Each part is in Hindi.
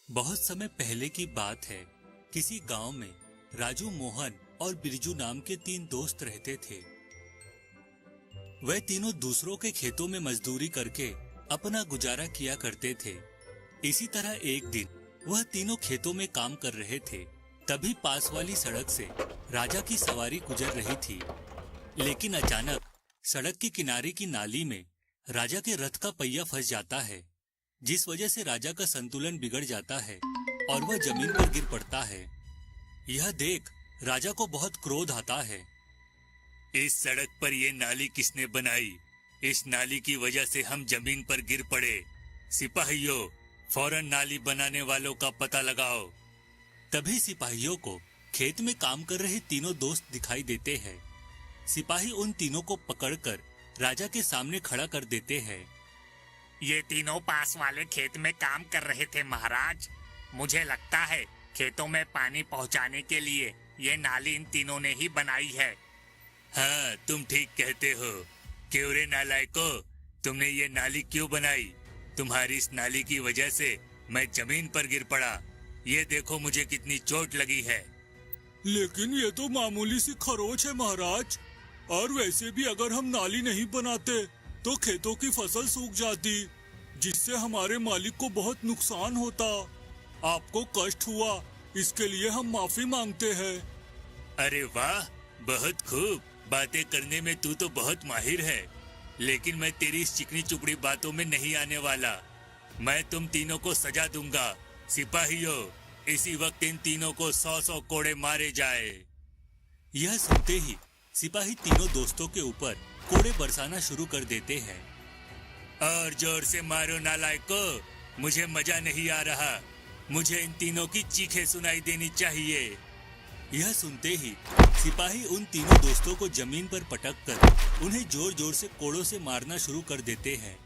बहुत समय पहले की बात है। किसी गांव में राजू, मोहन और बिरजू नाम के तीन दोस्त रहते थे। वह तीनों दूसरों के खेतों में मजदूरी करके अपना गुजारा किया करते थे। इसी तरह एक दिन वह तीनों खेतों में काम कर रहे थे। तभी पास वाली सड़क से राजा की सवारी गुजर रही थी। लेकिन अचानक सड़क के किनारे की नाली में राजा के रथ का पहिया फंस जाता है, जिस वजह से राजा का संतुलन बिगड़ जाता है और वह जमीन पर गिर पड़ता है। यह देख राजा को बहुत क्रोध आता है। इस सड़क पर ये नाली किसने बनाई? इस नाली की वजह से हम जमीन पर गिर पड़े। सिपाहियों, फौरन नाली बनाने वालों का पता लगाओ। तभी सिपाहियों को खेत में काम कर रहे तीनों दोस्त दिखाई देते हैं। सिपाही उन तीनों को पकड़कर राजा के सामने खड़ा कर देते हैं। ये तीनों पास वाले खेत में काम कर रहे थे महाराज। मुझे लगता है खेतों में पानी पहुंचाने के लिए ये नाली इन तीनों ने ही बनाई है। हाँ, तुम ठीक कहते हो। क्यों रे नालायको, तुमने ये नाली क्यों बनाई? तुम्हारी इस नाली की वजह से मैं जमीन पर गिर पड़ा। ये देखो मुझे कितनी चोट लगी है। लेकिन ये तो मामूली सी खरोच है महाराज। और वैसे भी अगर हम नाली नहीं बनाते तो खेतों की फसल सूख जाती, जिससे हमारे मालिक को बहुत नुकसान होता। आपको कष्ट हुआ, इसके लिए हम माफी मांगते हैं। अरे वाह, बहुत खूब। बातें करने में तू तो बहुत माहिर है। लेकिन मैं तेरी इस चिकनी चुपड़ी बातों में नहीं आने वाला। मैं तुम तीनों को सजा दूंगा। सिपाहियों, इसी वक्त इन तीनों को 100-100 कोड़े मारे जाए। यह सुनते ही सिपाही तीनों दोस्तों के ऊपर कोड़े बरसाना शुरू कर देते हैं। और जोर से मारो नालायको, मुझे मजा नहीं आ रहा। मुझे इन तीनों की चीखें सुनाई देनी चाहिए। यह सुनते ही सिपाही उन तीनों दोस्तों को जमीन पर पटक कर उन्हें जोर जोर से कोड़ों से मारना शुरू कर देते हैं।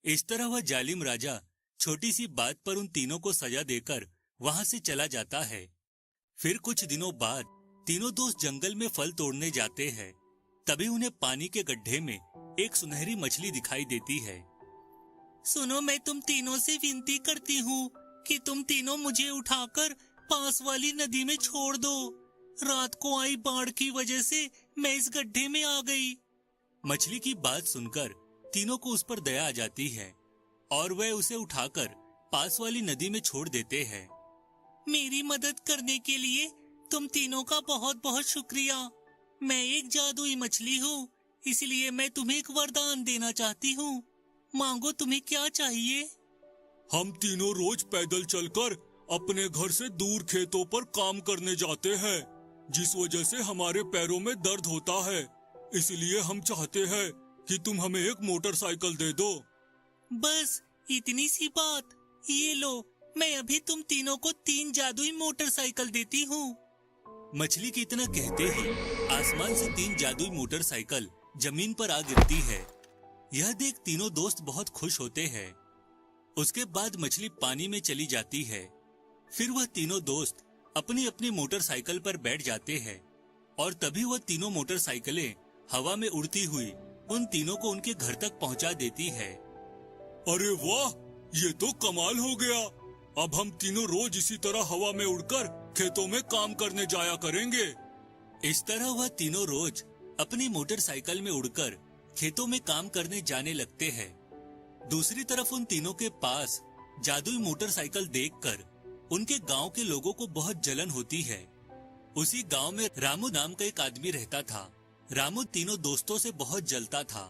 इस तरह वह जालिम राजा छोटी सी बात पर उन तीनों को सजा देकर वहां से चला जाता है। फिर कुछ दिनों बाद तीनों दोस्त जंगल में फल तोड़ने जाते हैं। तभी उन्हें पानी के गड्ढे में एक सुनहरी मछली दिखाई देती है। सुनो, मैं तुम तीनों से विनती करती हूँ कि तुम तीनों मुझे उठाकर पास वाली नदी में छोड़ दो। रात को आई बाढ़ की वजह से मैं इस गड्ढे में आ गई। मछली की बात सुनकर तीनों को उस पर दया आ जाती है और वह उसे उठाकर पास वाली नदी में छोड़ देते हैं। मेरी मदद करने के लिए तुम तीनों का बहुत बहुत शुक्रिया। मैं एक जादुई मछली हूँ, इसलिए मैं तुम्हें एक वरदान देना चाहती हूँ। मांगो, तुम्हें क्या चाहिए? हम तीनों रोज पैदल चलकर अपने घर से दूर खेतों पर काम करने जाते हैं, जिस वजह से हमारे पैरों में दर्द होता है। इसलिए हम चाहते हैं कि तुम हमें एक मोटरसाइकिल दे दो। बस इतनी सी बात? ये लो, मैं अभी तुम तीनों को 3 जादुई मोटरसाइकिल देती हूँ। मछली की इतना कहते ही आसमान से 3 जादुई मोटरसाइकिल जमीन पर आ गिरती है। यह देख तीनों दोस्त बहुत खुश होते हैं। उसके बाद मछली पानी में चली जाती है। फिर वह तीनों दोस्त अपनी अपनी मोटरसाइकिल पर बैठ जाते हैं और तभी वह तीनों मोटरसाइकिलें हवा में उड़ती हुई उन तीनों को उनके घर तक पहुंचा देती है। अरे वाह, ये तो कमाल हो गया। अब हम तीनों रोज इसी तरह हवा में उड़कर खेतों में काम करने जाया करेंगे। इस तरह वह तीनों रोज अपनी मोटरसाइकिल में उड़कर खेतों में काम करने जाने लगते हैं। दूसरी तरफ उन तीनों के पास जादुई मोटरसाइकिल देखकर उनके गांव के लोगों को बहुत जलन होती है। उसी गांव में रामू नाम का एक आदमी रहता था। रामू तीनों दोस्तों से बहुत जलता था।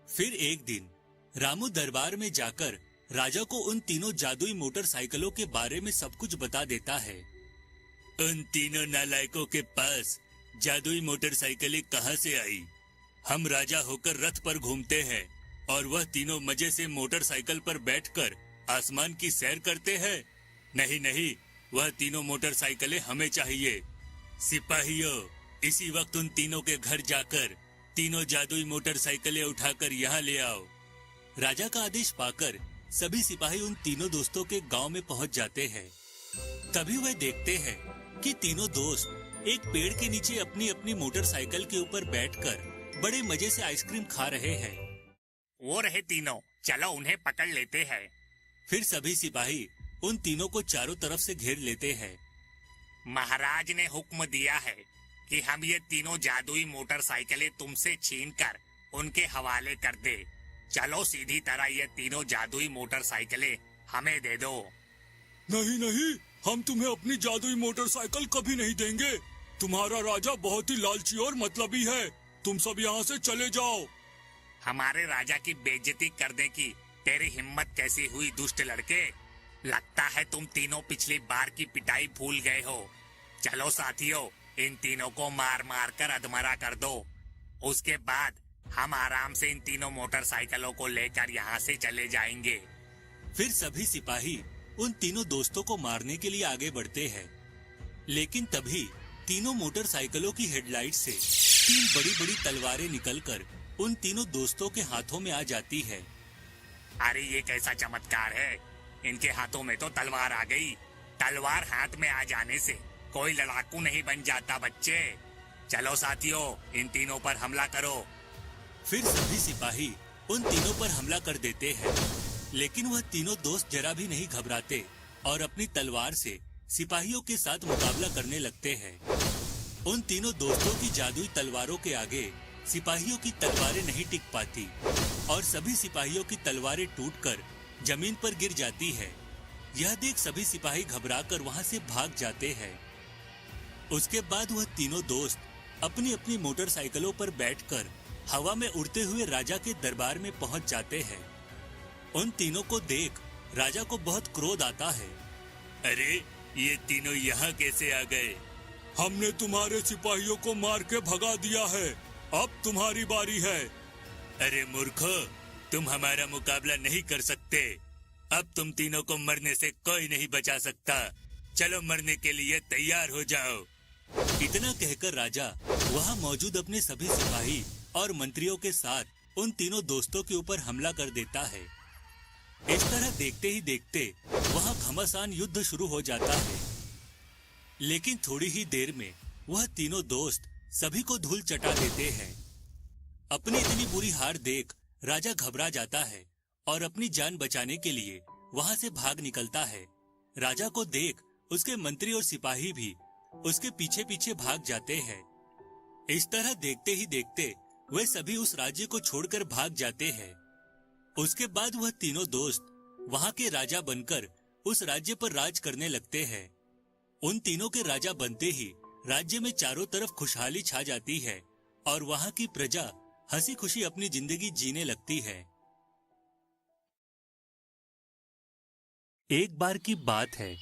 फिर एक दिन रामू दरबार में जाकर राजा को उन तीनों जादुई मोटरसाइकिलों के बारे में सब कुछ बता देता है। उन तीनों नालायकों के पास जादुई मोटरसाइकिलें कहाँ से आई? हम राजा होकर रथ पर घूमते हैं और वह तीनों मजे से मोटरसाइकिल पर बैठकर आसमान की सैर करते हैं। नहीं नहीं, वह तीनों मोटरसाइकिलें हमें चाहिए। सिपाहियों, इसी वक्त उन तीनों के घर जाकर तीनों जादुई मोटरसाइकिलें उठाकर यहाँ ले आओ। राजा का आदेश पाकर सभी सिपाही उन तीनों दोस्तों के गांव में पहुंच जाते हैं। तभी वह देखते हैं कि तीनों दोस्त एक पेड़ के नीचे अपनी अपनी मोटरसाइकिल के ऊपर बैठकर बड़े मजे से आइसक्रीम खा रहे हैं। वो रहे तीनों, चलो उन्हें पकड़ लेते हैं। फिर सभी सिपाही उन तीनों को चारों तरफ से घेर लेते हैं। महाराज ने हुक्म दिया है कि हम ये तीनों जादुई मोटरसाइकिलें तुमसे छीनकर उनके हवाले कर दे। चलो सीधी तरह ये तीनों जादुई मोटरसाइकिलें हमें दे दो। नहीं नहीं, हम तुम्हें अपनी जादुई मोटरसाइकिल कभी नहीं देंगे। तुम्हारा राजा बहुत ही लालची और मतलबी है। तुम सब यहाँ से चले जाओ। हमारे राजा की बेइज्जती करने की तेरी हिम्मत कैसी हुई दुष्ट लड़के? लगता है तुम तीनों पिछली बार की पिटाई भूल गए हो। चलो साथियों, इन तीनों को मार मार कर अधमरा कर दो। उसके बाद हम आराम से इन तीनों मोटरसाइकिलों को लेकर यहाँ से चले जाएंगे। फिर सभी सिपाही उन तीनों दोस्तों को मारने के लिए आगे बढ़ते हैं, लेकिन तभी तीनों मोटरसाइकिलों की हेडलाइट से 3 बड़ी-बड़ी तलवारें निकलकर उन तीनों दोस्तों के हाथों में आ जाती है। अरे ये कैसा चमत्कार है! इनके हाथों में तो तलवार आ गई। तलवार हाथ में आ जाने से कोई लड़ाकू नहीं बन जाता बच्चे। चलो साथियों, इन तीनों पर हमला करो। फिर सभी सिपाही उन तीनों पर हमला कर देते हैं, लेकिन वह तीनों दोस्त जरा भी नहीं घबराते और अपनी तलवार से सिपाहियों के साथ मुकाबला करने लगते हैं। उन तीनों दोस्तों की जादुई तलवारों के आगे सिपाहियों की तलवारें नहीं टिक पाती और सभी सिपाहियों की तलवारें टूटकर जमीन पर गिर जाती है। यह देख सभी सिपाही घबराकर वहां से भाग जाते हैं। उसके बाद वह तीनों दोस्त अपनी अपनी मोटरसाइकिलों पर बैठकर हवा में उड़ते हुए राजा के दरबार में पहुंच जाते हैं। उन तीनों को देख राजा को बहुत क्रोध आता है। अरे ये तीनों यहाँ कैसे आ गए? हमने तुम्हारे सिपाहियों को मार के भगा दिया है। अब तुम्हारी बारी है। अरे मूर्खो, तुम हमारा मुकाबला नहीं कर सकते। अब तुम तीनों को मरने से कोई नहीं बचा सकता। चलो मरने के लिए तैयार हो जाओ। इतना कहकर राजा वहां मौजूद अपने सभी सिपाही और मंत्रियों के साथ उन तीनों दोस्तों के ऊपर हमला कर देता है। इस तरह देखते ही देखते वहां घमासान युद्ध शुरू हो जाता है। लेकिन थोड़ी ही देर में वह तीनों दोस्त सभी को धूल चटा देते हैं। अपनी इतनी बुरी हार देख राजा घबरा जाता है और अपनी जान बचाने के लिए वहां से भाग निकलता है। राजा को देख उसके मंत्री और सिपाही भी उसके पीछे पीछे भाग जाते हैं। इस तरह देखते ही देखते वे सभी उस राज्य को छोड़कर भाग जाते हैं। उसके बाद वह तीनों दोस्त वहां के राजा बनकर उस राज्य पर राज करने लगते हैं। उन तीनों के राजा बनते ही राज्य में चारों तरफ खुशहाली छा जाती है और वहां की प्रजा हंसी खुशी अपनी जिंदगी जीने लगती है। एक बार की बात है,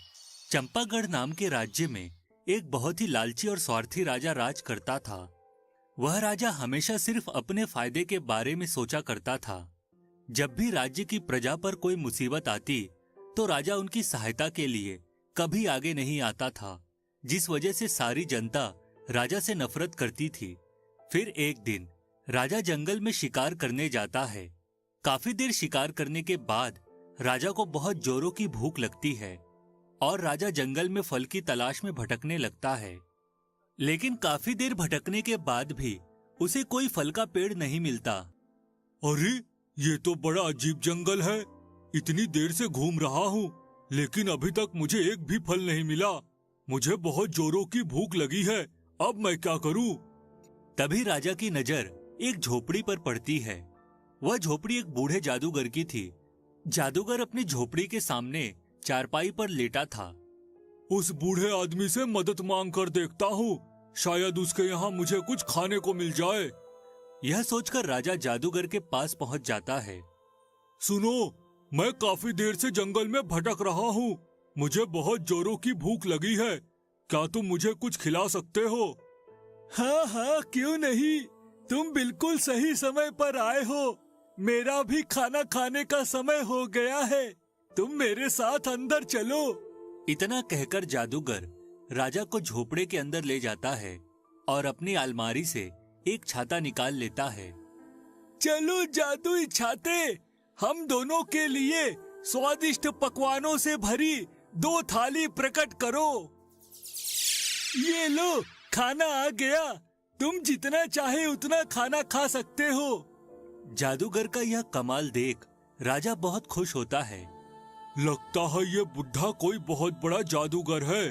चंपागढ़ नाम के राज्य में एक बहुत ही लालची और स्वार्थी राजा राज करता था। वह राजा हमेशा सिर्फ अपने फायदे के बारे में सोचा करता था। जब भी राज्य की प्रजा पर कोई मुसीबत आती तो राजा उनकी सहायता के लिए कभी आगे नहीं आता था, जिस वजह से सारी जनता राजा से नफरत करती थी। फिर एक दिन राजा जंगल में शिकार करने जाता है। काफी देर शिकार करने के बाद राजा को बहुत जोरों की भूख लगती है और राजा जंगल में फल की तलाश में भटकने लगता है। लेकिन काफी देर भटकने के बाद भी उसे कोई फल का पेड़ नहीं मिलता। अरे ये तो बड़ा अजीब जंगल है। इतनी देर से घूम रहा हूँ लेकिन अभी तक मुझे एक भी फल नहीं मिला। मुझे बहुत जोरों की भूख लगी है। अब मैं क्या करूँ? तभी राजा की नजर एक झोपड़ी पर पड़ती है। वह झोपड़ी एक बूढ़े जादूगर की थी। जादूगर अपनी झोपड़ी के सामने चारपाई पर लेटा था। उस बूढ़े आदमी से मदद मांग कर देखता हूँ, शायद उसके यहाँ मुझे कुछ खाने को मिल जाए। यह सोचकर राजा जादूगर के पास पहुँच जाता है। सुनो, मैं काफी देर से जंगल में भटक रहा हूँ। मुझे बहुत जोरों की भूख लगी है। क्या तुम मुझे कुछ खिला सकते हो? हाँ हाँ, क्यों नहीं। तुम बिल्कुल सही समय पर आए हो। मेरा भी खाना खाने का समय हो गया है। तुम मेरे साथ अंदर चलो। इतना कहकर जादूगर राजा को झोपड़े के अंदर ले जाता है और अपनी अलमारी से एक छाता निकाल लेता है। चलो जादुई छाते, हम दोनों के लिए स्वादिष्ट पकवानों से भरी 2 थाली प्रकट करो। ये लो, खाना आ गया। तुम जितना चाहे उतना खाना खा सकते हो। जादूगर का यह कमाल देख राजा बहुत खुश होता है। लगता है ये बुढ़ा कोई बहुत बड़ा जादूगर है।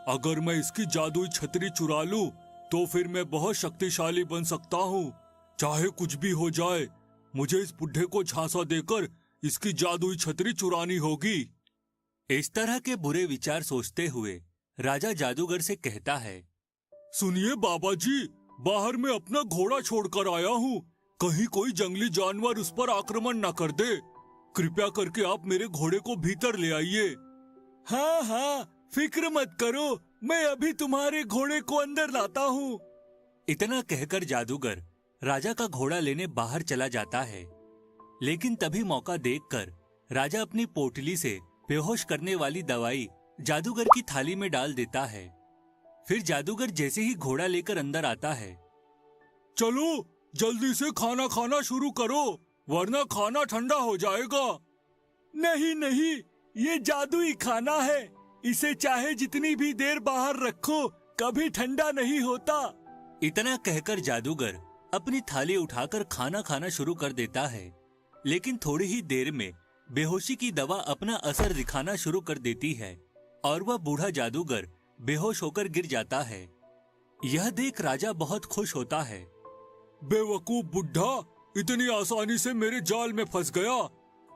अगर मैं इसकी जादुई छतरी चुरा लूं, तो फिर मैं बहुत शक्तिशाली बन सकता हूँ। चाहे कुछ भी हो जाए, मुझे इस बुढ़े को झांसा देकर इसकी जादुई छतरी चुरानी होगी। इस तरह के बुरे विचार सोचते हुए राजा जादूगर से कहता है, सुनिए बाबा जी, बाहर में अपना घोड़ा छोड़कर आया हूँ। कहीं कोई जंगली जानवर उस पर आक्रमण न कर दे। कृपया करके आप मेरे घोड़े को भीतर ले आइए। हाँ हाँ, फिक्र मत करो, मैं अभी तुम्हारे घोड़े को अंदर लाता हूँ। इतना कहकर जादूगर राजा का घोड़ा लेने बाहर चला जाता है। लेकिन तभी मौका देखकर राजा अपनी पोटली से बेहोश करने वाली दवाई जादूगर की थाली में डाल देता है। फिर जादूगर जैसे ही घोड़ा लेकर अंदर आता है, चलो जल्दी से खाना खाना शुरू करो, वरना खाना ठंडा हो जाएगा। नहीं नहीं, ये जादुई खाना है, इसे चाहे जितनी भी देर बाहर रखो, कभी ठंडा नहीं होता। इतना कहकर जादूगर अपनी थाली उठाकर खाना खाना शुरू कर देता है। लेकिन थोड़ी ही देर में बेहोशी की दवा अपना असर दिखाना शुरू कर देती है और वह बूढ़ा जादूगर बेहोश होकर गिर जाता है। यह देख राजा बहुत खुश होता है। बेवकूफ बुढ़ा, इतनी आसानी से मेरे जाल में फंस गया।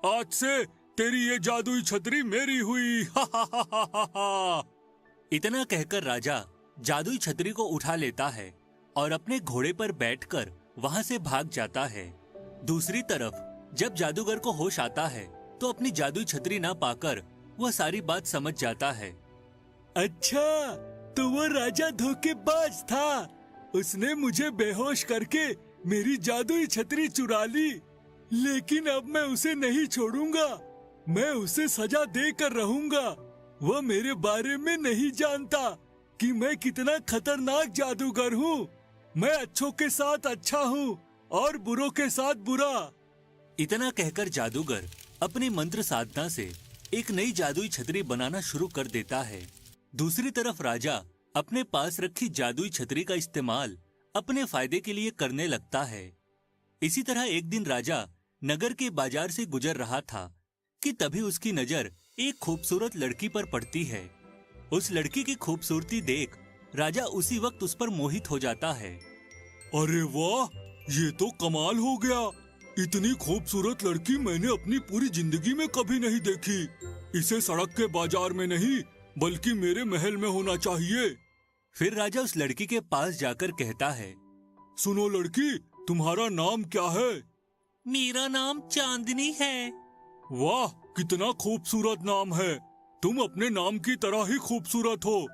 आज से तेरी ये जादुई छतरी मेरी हुई। हा हा हा हा हा हा। इतना कहकर राजा जादुई छतरी को उठा लेता है और अपने घोड़े पर बैठकर वहां से भाग जाता है। दूसरी तरफ जब जादूगर को होश आता है तो अपनी जादुई छतरी ना पाकर वह सारी बात समझ जाता है। अच्छा, तो वो राजा धोखेबाज था। उसने मुझे बेहोश करके मेरी जादुई छतरी चुरा ली। लेकिन अब मैं उसे नहीं छोड़ूंगा, मैं उसे सजा देकर रहूंगा। वह मेरे बारे में नहीं जानता कि मैं कितना खतरनाक जादूगर हूँ। मैं अच्छों के साथ अच्छा हूँ और बुरों के साथ बुरा। इतना कहकर जादूगर अपनी मंत्र साधना से एक नई जादुई छतरी बनाना शुरू कर देता है। दूसरी तरफ राजा अपने पास रखी जादुई छतरी का इस्तेमाल अपने फायदे के लिए करने लगता है। इसी तरह एक दिन राजा नगर के बाजार से गुजर रहा था कि तभी उसकी नजर एक खूबसूरत लड़की पर पड़ती है। उस लड़की की खूबसूरती देख राजा उसी वक्त उस पर मोहित हो जाता है। अरे वाह, ये तो कमाल हो गया। इतनी खूबसूरत लड़की मैंने अपनी पूरी जिंदगी में कभी नहीं देखी। इसे सड़क के बाजार में नहीं, बल्कि मेरे महल में होना चाहिए। फिर राजा उस लड़की के पास जाकर कहता है, सुनो लड़की, तुम्हारा नाम क्या है? मेरा नाम चांदनी है। वाह, कितना खूबसूरत नाम है। तुम अपने नाम की तरह ही खूबसूरत हो।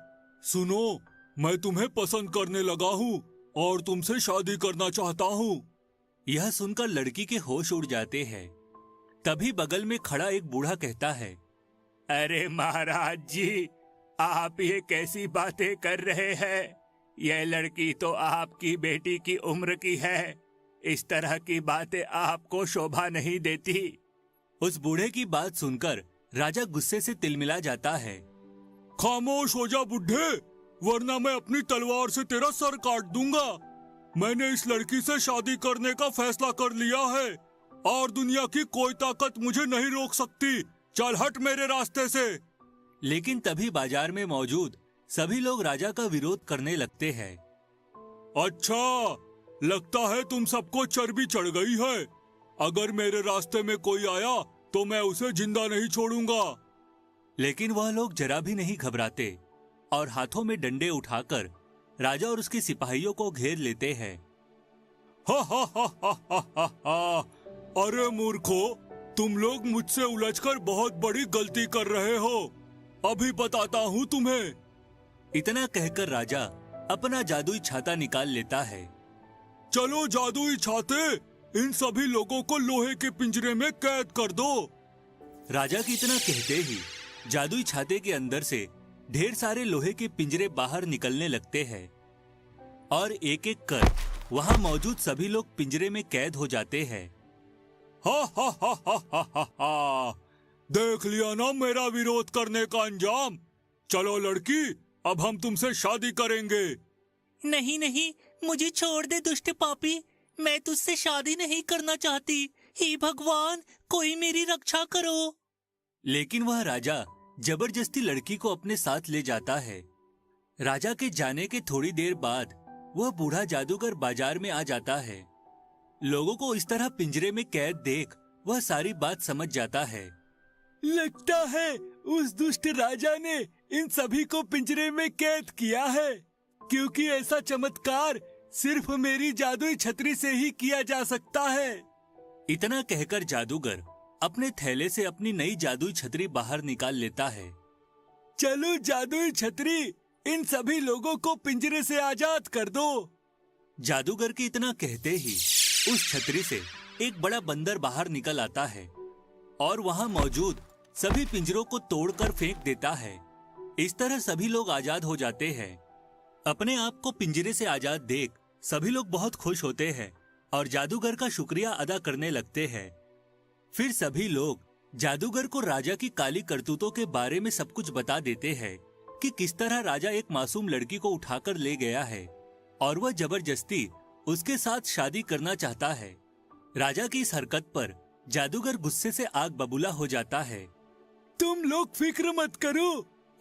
सुनो, मैं तुम्हें पसंद करने लगा हूँ और तुमसे शादी करना चाहता हूँ। यह सुनकर लड़की के होश उड़ जाते हैं। तभी बगल में खड़ा एक बूढ़ा कहता है, अरे महाराज जी, आप ये कैसी बातें कर रहे हैं? यह लड़की तो आपकी बेटी की उम्र की है। इस तरह की बातें आपको शोभा नहीं देती। उस बूढ़े की बात सुनकर राजा गुस्से से तिलमिला जाता है। खामोश हो जा बुढ़े, वरना मैं अपनी तलवार से तेरा सर काट दूंगा। मैंने इस लड़की से शादी करने का फैसला कर लिया है और दुनिया की कोई ताकत मुझे नहीं रोक सकती। चल हट मेरे रास्ते से। लेकिन तभी बाजार में मौजूद सभी लोग राजा का विरोध करने लगते हैं। अच्छा, लगता है तुम सबको चर्बी चढ़ गई है। अगर मेरे रास्ते में कोई आया तो मैं उसे जिंदा नहीं छोड़ूंगा। लेकिन वह लोग जरा भी नहीं घबराते और हाथों में डंडे उठाकर राजा और उसके सिपाहियों को घेर लेते हैं। हा हा हा हा हा हा हा। अरे मूर्खों, तुम लोग मुझसे उलझकर बहुत बड़ी गलती कर रहे हो। अभी बताता हूँ तुम्हें। इतना कहकर राजा अपना जादुई छाता निकाल लेता है। चलो जादुई छाते, इन सभी लोगों को लोहे के पिंजरे में कैद कर दो। राजा की इतना कहते ही जादुई छाते के अंदर से ढेर सारे लोहे के पिंजरे बाहर निकलने लगते हैं और एक एक कर वहां मौजूद सभी लोग पिंजरे में कैद हो जाते हैं। हा हा हा हा हा हा हा। देख लिया ना मेरा विरोध करने का अंजाम। चलो लड़की, अब हम तुमसे शादी करेंगे। नहीं नहीं, मुझे छोड़ दे दुष्ट पापी, मैं तुझसे शादी नहीं करना चाहती। हे भगवान, कोई मेरी रक्षा करो। लेकिन वह राजा जबरदस्ती लड़की को अपने साथ ले जाता है। राजा के जाने के थोड़ी देर बाद वह बूढ़ा जादूगर बाजार में आ जाता है। लोगों को इस तरह पिंजरे में कैद देख वह सारी बात समझ जाता है। लगता है उस दुष्ट राजा ने इन सभी को पिंजरे में कैद किया है, क्योंकि ऐसा चमत्कार सिर्फ मेरी जादुई छतरी से ही किया जा सकता है। इतना कहकर जादूगर अपने थैले से अपनी नई जादुई छतरी बाहर निकाल लेता है। चलो जादुई छतरी, इन सभी लोगों को पिंजरे से आजाद कर दो। जादूगर के इतना कहते ही उस छतरी से एक बड़ा बंदर बाहर निकल आता है और वहां मौजूद सभी पिंजरों को तोड़कर फेंक देता है। इस तरह सभी लोग आजाद हो जाते हैं। अपने आप को पिंजरे से आजाद देख सभी लोग बहुत खुश होते हैं और जादूगर का शुक्रिया अदा करने लगते हैं। फिर सभी लोग जादूगर को राजा की काली करतूतों के बारे में सब कुछ बता देते हैं कि किस तरह राजा एक मासूम लड़की को उठाकर ले गया है और वह जबरदस्ती उसके साथ शादी करना चाहता है। राजा की इस हरकत पर जादूगर गुस्से से आग बबूला हो जाता है। तुम लोग फिक्र मत करो,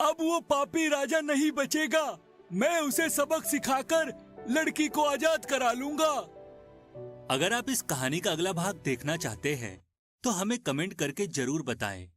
अब वो पापी राजा नहीं बचेगा। मैं उसे सबक सिखाकर लड़की को आजाद करा लूंगा। अगर आप इस कहानी का अगला भाग देखना चाहते हैं तो हमें कमेंट करके जरूर बताएं।